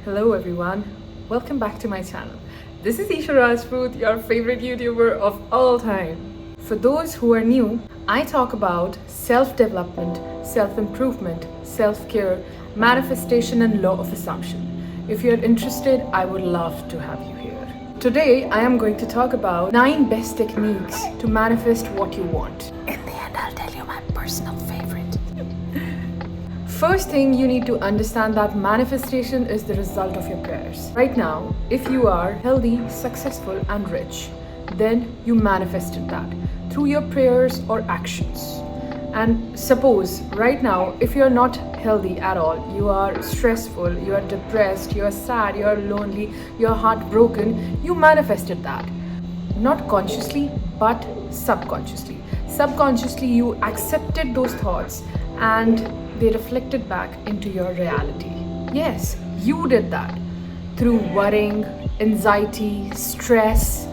Hello everyone, welcome back to my channel. This is Isha Rajput, your favorite YouTuber of all time. For those who are new, I talk about self-development, self-improvement, self-care, manifestation and law of assumption. If you're interested, I would love to have you here. Today, I am going to talk about 9 best techniques to manifest what you want. In the end, I'll tell you my personal favorite. First thing, you need to understand that manifestation is the result of your prayers. Right now, if you are healthy, successful and rich, then you manifested that through your prayers or actions. And suppose right now, if you're not healthy at all, you are stressful, you are depressed, you are sad, you are lonely, you are heartbroken, you manifested that. Not consciously, but subconsciously. Subconsciously, you accepted those thoughts and they reflected back into your reality. Yes, you did that through worrying, anxiety, stress,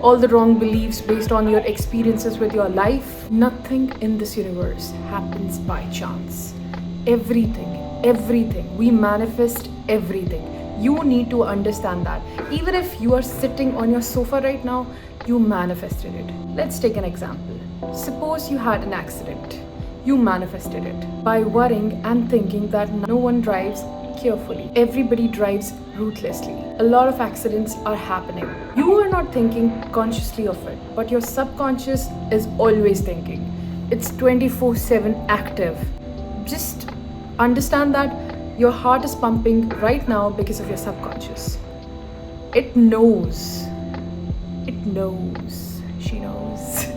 all the wrong beliefs based on your experiences with your life. Nothing in this universe happens by chance. Everything, we manifest everything. You need to understand that. Even if you are sitting on your sofa right now, you manifested it. Let's take an example. Suppose you had an accident. You manifested it by worrying and thinking that no one drives carefully. Everybody drives ruthlessly. A lot of accidents are happening. You are not thinking consciously of it, but your subconscious is always thinking. It's 24/7 active. Just understand that your heart is pumping right now because of your subconscious. It knows. She knows.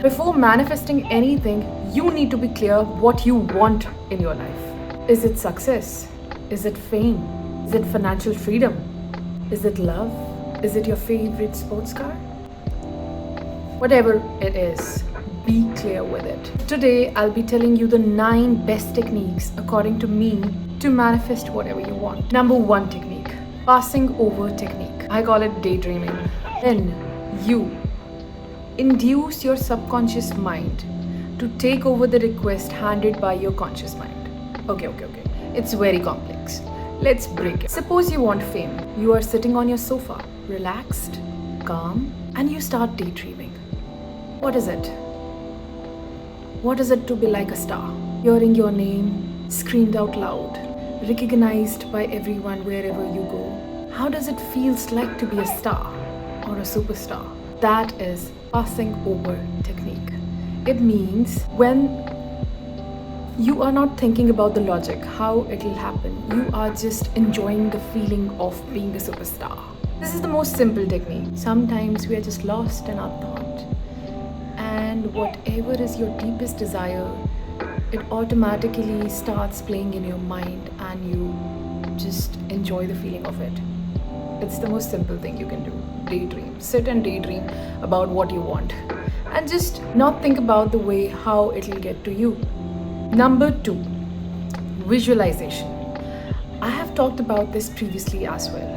Before manifesting anything, you need to be clear what you want in your life. Is it success? Is it fame? Is it financial freedom? Is it love? Is it your favorite sports car? Whatever it is, be clear with it. Today, I'll be telling you the 9 best techniques, according to me, to manifest whatever you want. Number 1 technique, passing over technique. I call it daydreaming. Then you induce your subconscious mind to take over the request handed by your conscious mind. Okay. It's very complex. Let's break it. Suppose you want fame. You are sitting on your sofa, relaxed, calm, and you start daydreaming. What is it? What is it to be like a star? Hearing your name screamed out loud, recognized by everyone wherever you go. How does it feel like to be a star or a superstar? That is passing over technique. It means when you are not thinking about the logic, how it will happen. You are just enjoying the feeling of being a superstar. This is the most simple technique. Sometimes we are just lost in our thought. And whatever is your deepest desire, it automatically starts playing in your mind and you just enjoy the feeling of it. It's the most simple thing you can do. Daydream. Sit and daydream about what you want. And just not think about the way how it will get to you. Number 2, visualization. I have talked about this previously as well.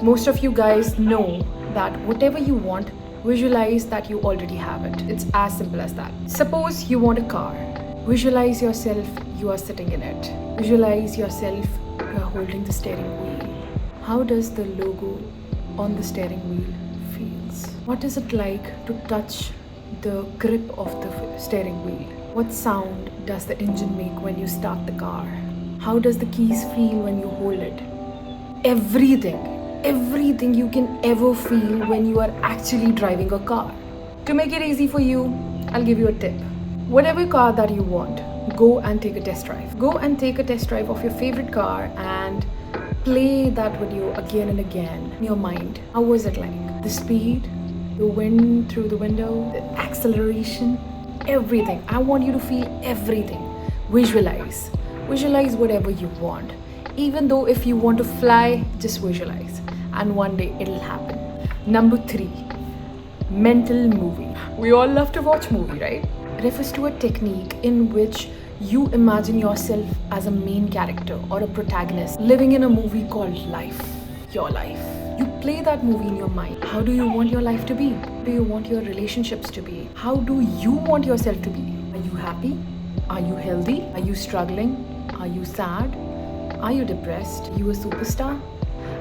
Most of you guys know that whatever you want, visualize that you already have it. It's as simple as that. Suppose you want a car. Visualize yourself, you are sitting in it. Visualize yourself, you are holding the steering wheel. How does the logo on the steering wheel feels? What is it like to touch the grip of the steering wheel? What sound does the engine make when you start the car? How does the keys feel when you hold it? Everything you can ever feel when you are actually driving a car. To make it easy for you, I'll give you a tip. Whatever car that you want, go and take a test drive. Go and take a test drive of your favorite car and play that video again and again in your mind. How was it like? The speed, the wind through the window, the acceleration, everything. I want you to feel everything. Visualize whatever you want. Even though if you want to fly, just visualize. And one day it'll happen. Number 3, mental movie. We all love to watch movie, right? Refers to a technique in which you imagine yourself as a main character or a protagonist living in a movie called life, your life. You play that movie in your mind. How do you want your life to be? How do you want your relationships to be? How do you want yourself to be? Are you happy? Are you healthy? Are you struggling? Are you sad? Are you depressed? Are you a superstar?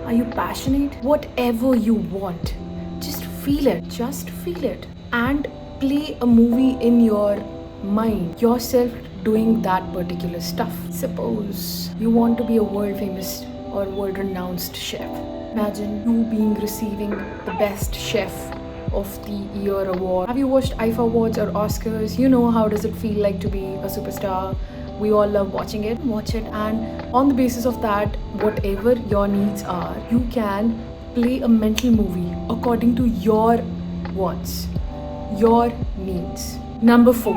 Are you passionate? Whatever you want, just feel it. Just feel it. And play a movie in your mind, yourself doing that particular stuff. Suppose you want to be a world famous or world renowned chef. Imagine you being receiving the best chef of the year award. Have you watched IFA Awards or Oscars? You know how does it feel like to be a superstar. We all love watching it. Watch it, and on the basis of that, whatever your needs are, you can play a mental movie according to your wants, your needs. Number 4,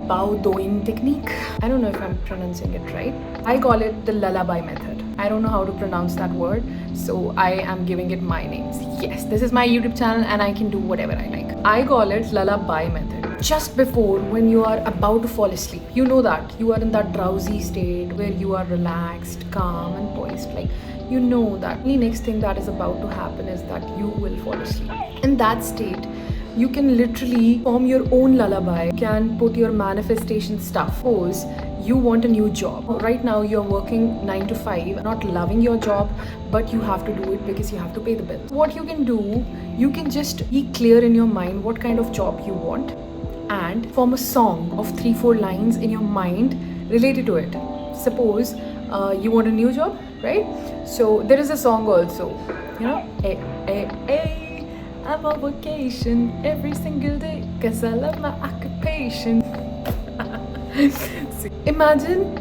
Bao Doing technique. I don't know if I'm pronouncing it right. I call it the lullaby method. I don't know how to pronounce that word, so I am giving it my names. Yes, this is my YouTube channel and I can do whatever I like. I call it lullaby method. Just before, when you are about to fall asleep, you know that you are in that drowsy state where you are relaxed, calm and poised. Like, you know that the next thing that is about to happen is that you will fall asleep. In that state, you can literally form your own lullaby. You can put your manifestation stuff. Suppose you want a new job. Right now you're working 9 to 5, not loving your job, but you have to do it because you have to pay the bills. What you can do, you can just be clear in your mind what kind of job you want and form a song of 3-4 lines in your mind related to it. Suppose you want a new job, right? So there is a song also, you know, hey, hey, hey, I'm on vacation every single day cause I love my occupation. Imagine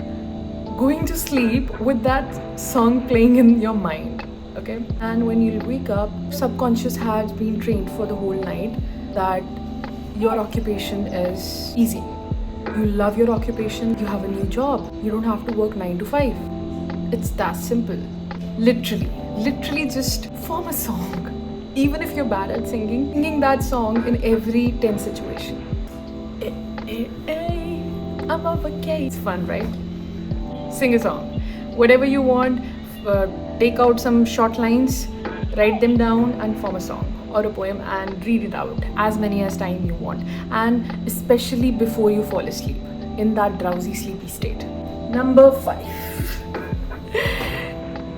going to sleep with that song playing in your mind, okay? And when you wake up, subconscious has been trained for the whole night that your occupation is easy. You love your occupation, you have a new job, you don't have to work 9 to 5. It's that simple. Literally just form a song. Even if you're bad at singing that song in every tense situation. I'm on vacation. It's fun, right? Sing a song. Whatever you want, take out some short lines, write them down and form a song or a poem and read it out as many as time you want. And especially before you fall asleep, in that drowsy, sleepy state. Number 5.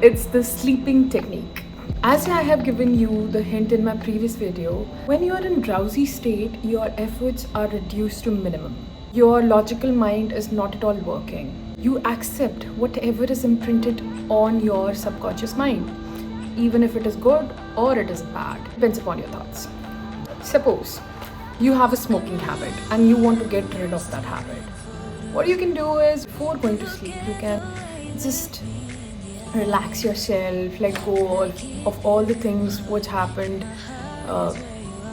It's the sleeping technique. As I have given you the hint in my previous video, when you are in drowsy state, your efforts are reduced to minimum. Your logical mind is not at all working. You accept whatever is imprinted on your subconscious mind, even if it is good or it is bad. Depends upon your thoughts. Suppose you have a smoking habit and you want to get rid of that habit. What you can do is, before going to sleep, you can just relax yourself, let go of all the things which happened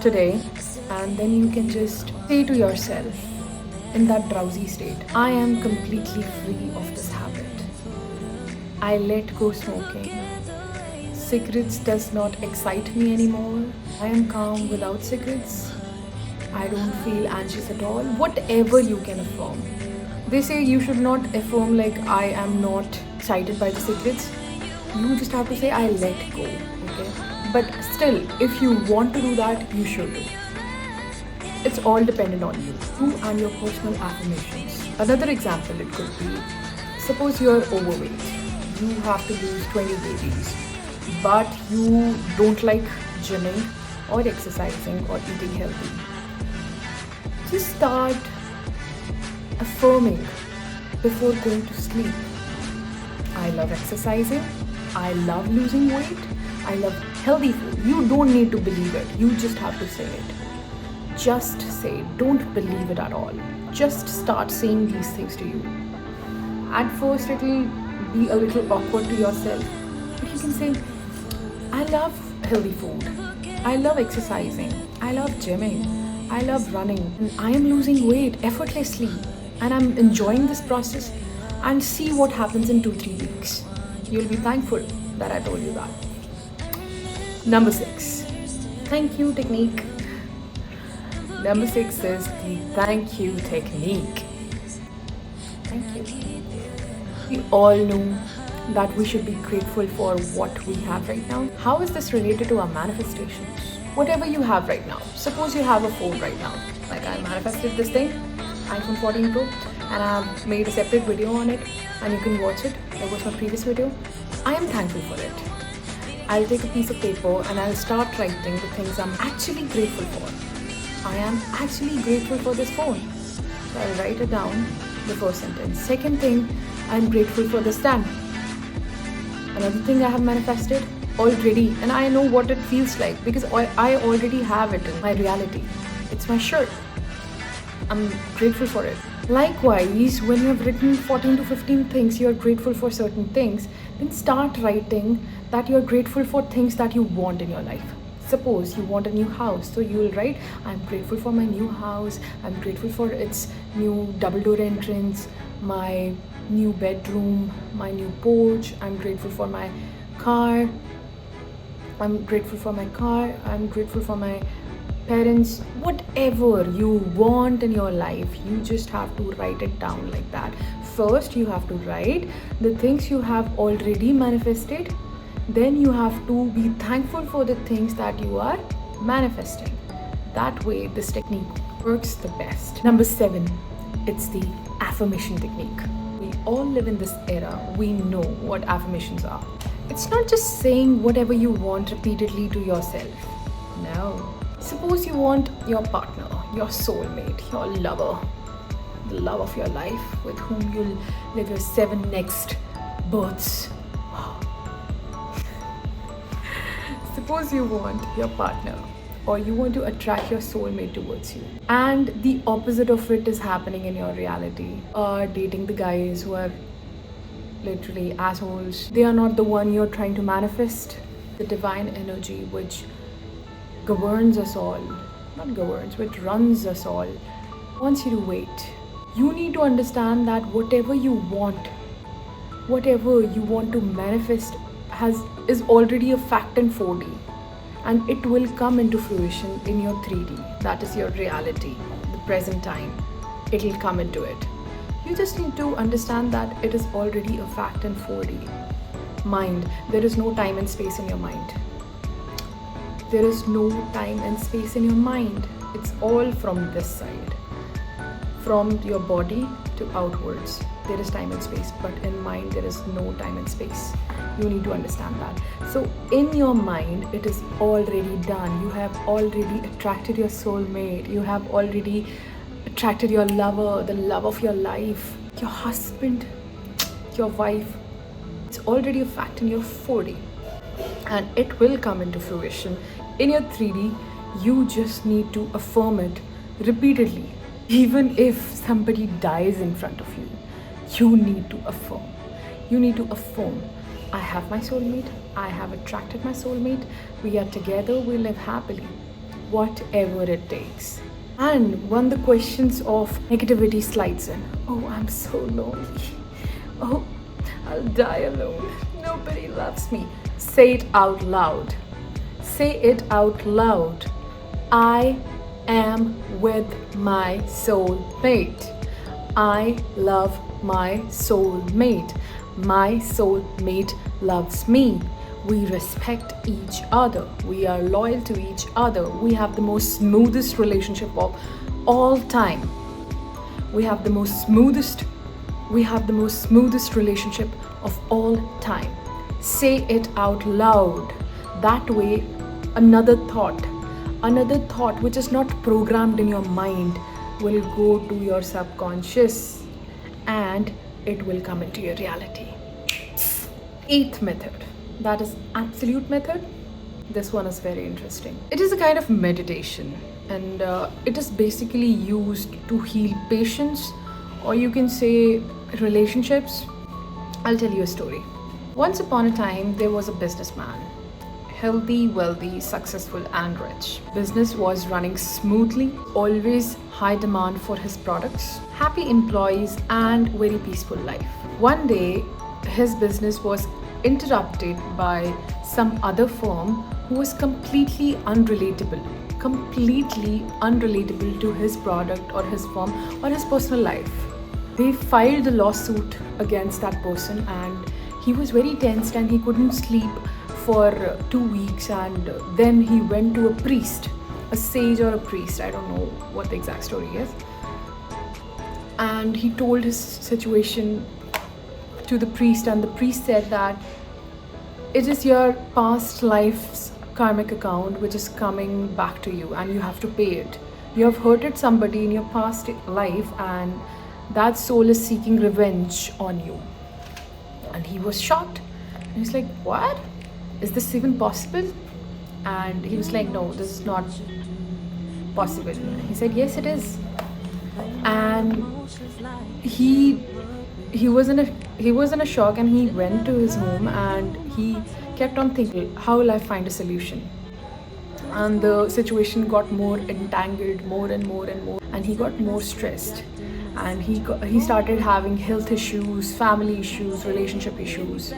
today, and then you can just say to yourself in that drowsy state, I am completely free of this habit. I let go smoking. Cigarettes does not excite me anymore. I am calm without cigarettes. I don't feel anxious at all. Whatever you can affirm. They say you should not affirm like I am not excited by the cigarettes. You just have to say I let go, okay? But still, if you want to do that, you should do. It's all dependent on you and your personal affirmations. Another example it could be, suppose you're overweight. You have to lose 20 kgs, but you don't like gymming or exercising or eating healthy. Just start affirming before going to sleep. I love exercising. I love losing weight. I love healthy food. You don't need to believe it. You just have to say it. Just say it. Don't believe it at all. Just start saying these things to you. At first, it will be a little awkward to yourself. But you can say, I love healthy food. I love exercising. I love gymming. I love running. And I am losing weight effortlessly. And I'm enjoying this process. And see what happens in 2-3 weeks. You'll be thankful that I told you that. Number 6. Thank you technique. Number 6 is the thank you technique. Thank you. We all know that we should be grateful for what we have right now. How is this related to our manifestations? Whatever you have right now. Suppose you have a phone right now. Like I manifested this thing, iPhone 14 Pro, and I have made a separate video on it and you can watch it. like was my previous video, I am thankful for it. I'll take a piece of paper and I'll start writing the things I'm actually grateful for. I am actually grateful for this phone. So I'll write it down, the first sentence. Second thing, I'm grateful for the stand. Another thing I have manifested already, and I know what it feels like because I already have it in my reality. It's my shirt. I'm grateful for it. Likewise, when you have written 14 to 15 things you're grateful for certain things, then start writing that you're grateful for things that you want in your life. Suppose you want a new house, so you will write, I'm grateful for my new house, I'm grateful for its new double door entrance, my new bedroom, my new porch, I'm grateful for my car, I'm grateful for my car, I'm grateful for my parents. Whatever you want in your life, you just have to write it down like that. First, you have to write the things you have already manifested. Then you have to be thankful for the things that you are manifesting. That way, this technique works the best. Number 7, it's the affirmation technique. We all live in this era. We know what affirmations are. It's not just saying whatever you want repeatedly to yourself. No. Suppose you want your partner, your soulmate, your lover, the love of your life with whom you'll live your 7 next births. Suppose you want your partner or you want to attract your soulmate towards you, and the opposite of it is happening in your reality. Dating the guys who are literally assholes. They are not the one you're trying to manifest. The divine energy which governs us all, not governs, which runs us all, wants you to wait. You need to understand that whatever you want to manifest is already a fact in 4D, and it will come into fruition in your 3D. That is your reality, the present time. It'll come into it. You just need to understand that it is already a fact in 4D. Mind, there is no time and space in your mind. There is no time and space in your mind. It's all from this side. From your body to outwards, there is time and space, but in mind, there is no time and space. You need to understand that. So in your mind, it is already done. You have already attracted your soulmate. You have already attracted your lover, the love of your life, your husband, your wife. It's already a fact in your 4D, and it will come into fruition in your 3D. You just need to affirm it repeatedly. Even if somebody dies in front of you, you need to affirm. You need to affirm, I have my soulmate, I have attracted my soulmate, we are together, we live happily, whatever it takes. And when the questions of negativity slides in, oh, I'm so lonely, oh, I'll die alone, nobody loves me, say it out loud. Say it out loud. I am with my soulmate. I love my soulmate. My soulmate loves me. We respect each other. We are loyal to each other. We have the most smoothest relationship of all time. We have the most smoothest relationship of all time. Say it out loud. That way, another thought which is not programmed in your mind will go to your subconscious and it will come into your reality. 8th method, that is absolute method. This one is very interesting. It is a kind of meditation, and it is basically used to heal patients, or you can say relationships. I'll tell you a story. Once upon a time, there was a businessman. Healthy, wealthy, successful and rich. Business was running smoothly, always high demand for his products, happy employees and very peaceful life. One day, his business was interrupted by some other firm who was completely unrelatable to his product or his firm or his personal life. They filed a lawsuit against that person, and he was very tensed and he couldn't sleep for 2 weeks, and then he went to a priest, a sage or a priest, I don't know what the exact story is, and he told his situation to the priest, and the priest said that it is your past life's karmic account which is coming back to you, and you have to pay it. You have hurted somebody in your past life, and that soul is seeking revenge on you. And he was shocked. He was like, what? Is this even possible? And he was like, no, this is not possible. He said, yes, it is. And he was in a shock, and he went to his home, and he kept on thinking, how will I find a solution? And the situation got more entangled, more and more and more, and he got more stressed, and he started having health issues, family issues, relationship issues.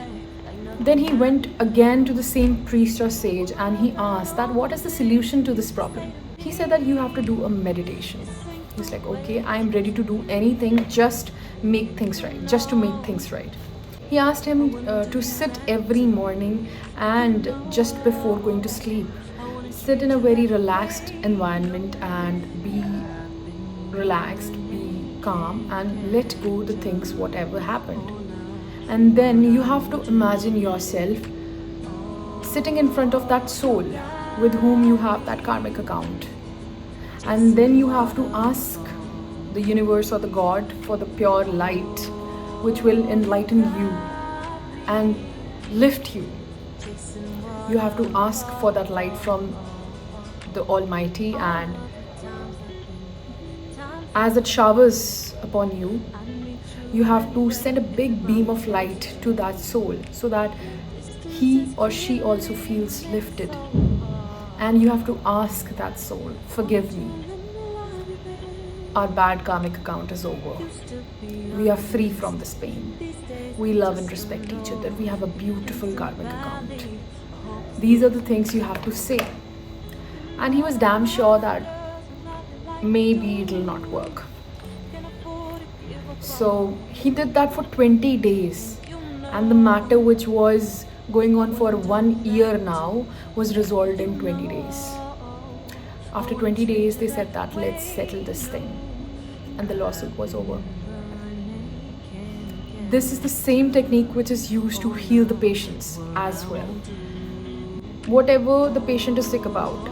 Then he went again to the same priest or sage, and he asked that what is the solution to this problem. He said that you have to do a meditation. He's like, okay, I am ready to do anything, just make things right, just to make things right. He asked him to sit every morning, and just before going to sleep, sit in a very relaxed environment and be relaxed, be calm, and let go the things whatever happened. And then you have to imagine yourself sitting in front of that soul with whom you have that karmic account. And then you have to ask the universe or the God for the pure light which will enlighten you and lift you. You have to ask for that light from the Almighty, and as it showers upon you, you have to send a big beam of light to that soul so that he or she also feels lifted. And you have to ask that soul, forgive me. Our bad karmic account is over. We are free from this pain. We love and respect each other. We have a beautiful karmic account. These are the things you have to say. And he was damn sure that maybe it will not work. So he did that for 20 days. And the matter, which was going on for 1 year now, was resolved in 20 days. After 20 days, they said that let's settle this thing. And the lawsuit was over. This is the same technique which is used to heal the patients as well. Whatever the patient is sick about,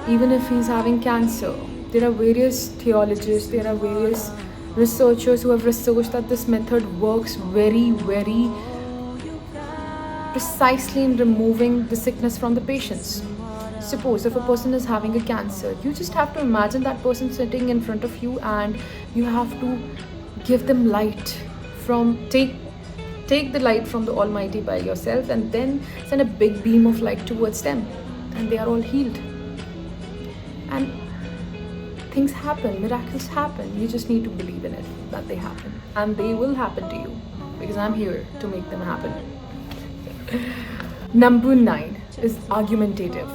even if he's having cancer, there are various theologists, there are various researchers who have researched that this method works very, very precisely in removing the sickness from the patients. Suppose if a person is having a cancer, you just have to imagine that person sitting in front of you, and you have to give them light from, take the light from the Almighty by yourself, and then send a big beam of light towards them, and they are all healed. And things happen, miracles happen. You just need to believe in it, that they happen. And they will happen to you, because I'm here to make them happen. Number 9 is argumentative.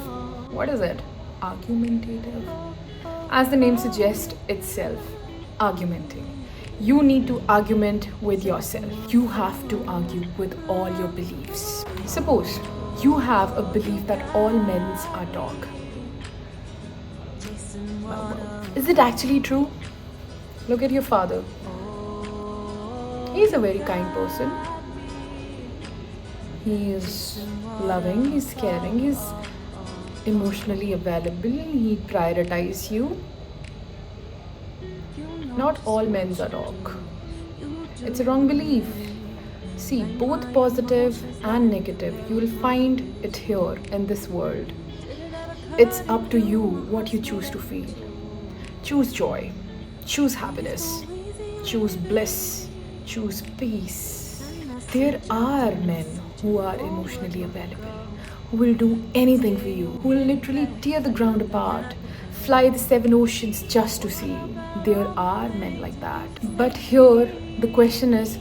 What is it? Argumentative. As the name suggests itself, argumenting. You need to argument with yourself. You have to argue with all your beliefs. Suppose you have a belief that all men are dog. Is it actually true? Look at your father. He's a very kind person. He is loving, he's caring, he's emotionally available, he prioritizes you. Not all men are dog. It's a wrong belief. See, both positive and negative, you will find it here in this world. It's up to you what you choose to feel. Choose joy, choose happiness, choose bliss, choose peace. There are men who are emotionally available, who will do anything for you, who will literally tear the ground apart, fly the 7 oceans just to see you. There are men like that. But here the question is,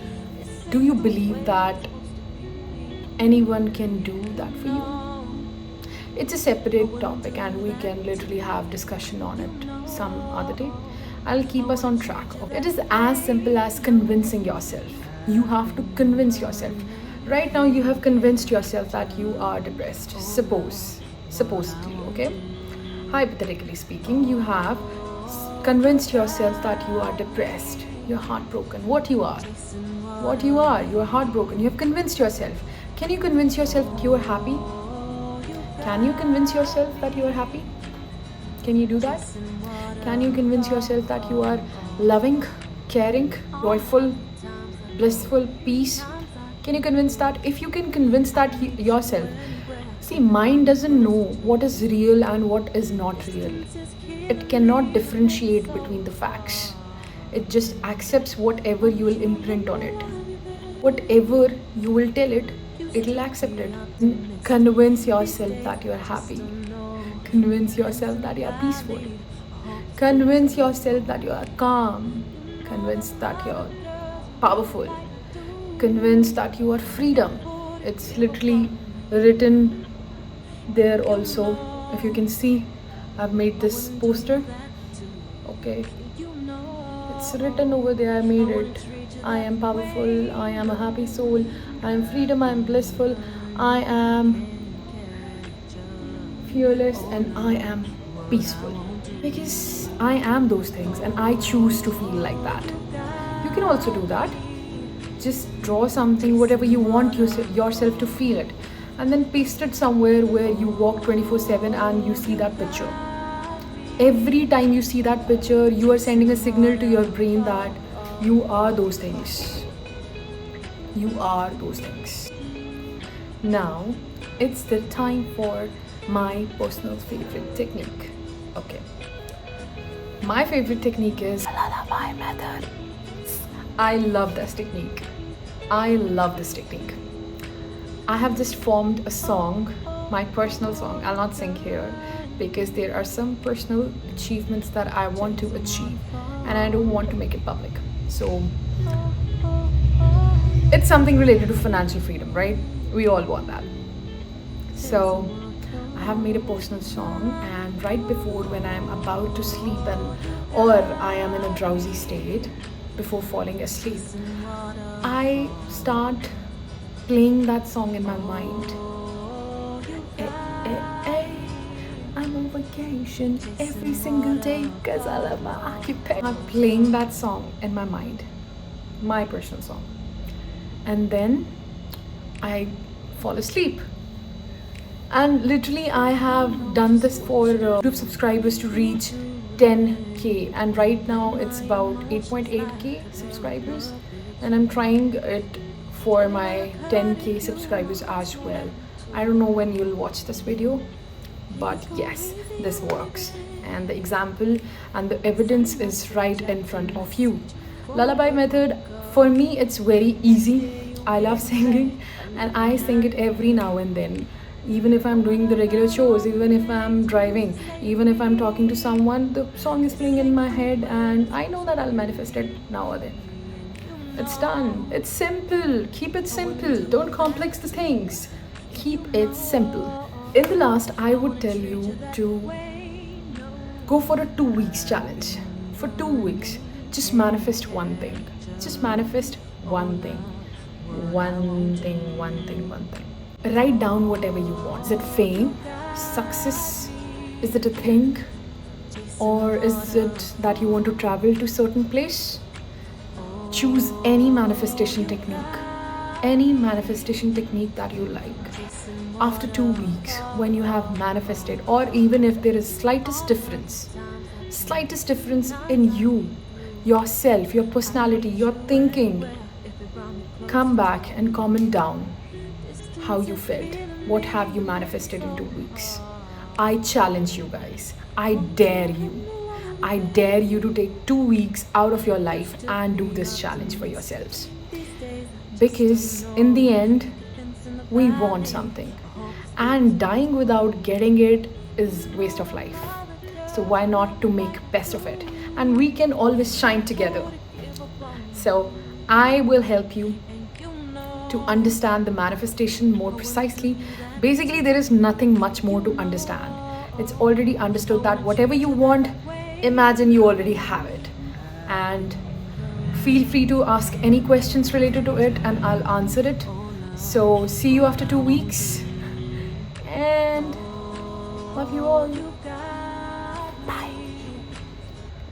do you believe that anyone can do that for you? It's a separate topic, and we can literally have discussion on it some other day. I'll keep us on track. It is as simple as convincing yourself. You have to convince yourself. Right now you have convinced yourself that you are depressed. Supposedly, okay? Hypothetically speaking, you have convinced yourself that you are depressed, you're heartbroken, what you are. what you are. You are heartbroken. You have convinced yourself. Can you convince yourself that you are happy? Can you convince yourself that you are happy? Can you do that? Can you convince yourself that you are loving, caring, joyful, blissful, peace? Can you convince that? If you can convince that yourself, see, mind doesn't know what is real and what is not real. It cannot differentiate between the facts. It just accepts whatever you will imprint on it. Whatever you will tell it, it will accept it. Convince yourself that you are happy. Convince yourself that you are peaceful. Convince yourself that you are calm. Convince that you are powerful. Convince that you are freedom. It's literally written there also. If you can see, I've made this poster. Okay. It's written over there. I made it. I am powerful. I am a happy soul. I am freedom. I am blissful. I am fearless, and I am peaceful. Because I am those things and I choose to feel like that. You can also do that. Just draw something, whatever you want yourself to feel it, and then paste it somewhere where you walk 24/7 and you see that picture. Every time you see that picture, you are sending a signal to your brain that you are those things. You are those things. Now, it's the time for my personal favorite technique. Okay. My favorite technique is lullaby method. I love this technique. I love this technique. I have just formed a song, my personal song. I'll not sing here because there are some personal achievements that I want to achieve and I don't want to make it public. So it's something related to financial freedom, right? We all want that. So I have made a personal song, and right before when I'm about to sleep or I am in a drowsy state before falling asleep, I start playing that song in my mind. I'm on vacation every single day because I love my occupation. I'm playing that song in my mind, my personal song, and then I fall asleep. And literally I have done this for YouTube subscribers to reach 10k, and right now it's about 8.8k subscribers, and I'm trying it for my 10k subscribers as well. I don't know when you'll watch this video, but yes, this works, and the example and the evidence is right in front of you. Lullaby method, for me it's very easy. I love singing and I sing it every now and then. Even if I'm doing the regular shows, even if I'm driving, even if I'm talking to someone, the song is playing in my head and I know that I'll manifest it now or then. It's done. It's simple. Keep it simple. Don't complex the things. Keep it simple. In the last, I would tell you to go for a 2 weeks challenge. For 2 weeks, just manifest one thing. Just manifest one thing. One thing, one thing, one thing. Write down whatever you want. Is it fame? Success? Is it a thing? Or is it that you want to travel to a certain place? Choose any manifestation technique. Any manifestation technique that you like. After 2 weeks, when you have manifested, or even if there is slightest difference in you, yourself, your personality, your thinking, come back and comment down how you felt. What have you manifested in 2 weeks? I challenge you guys. I dare you. I dare you to take 2 weeks out of your life and do this challenge for yourselves. Because in the end, we want something. And dying without getting it is waste of life. So why not to make best of it? And we can always shine together. So I will help you to understand the manifestation more precisely. Basically, there is nothing much more to understand. It's already understood that whatever you want, imagine you already have it. And feel free to ask any questions related to it and I'll answer it. So see you after 2 weeks. And love you all.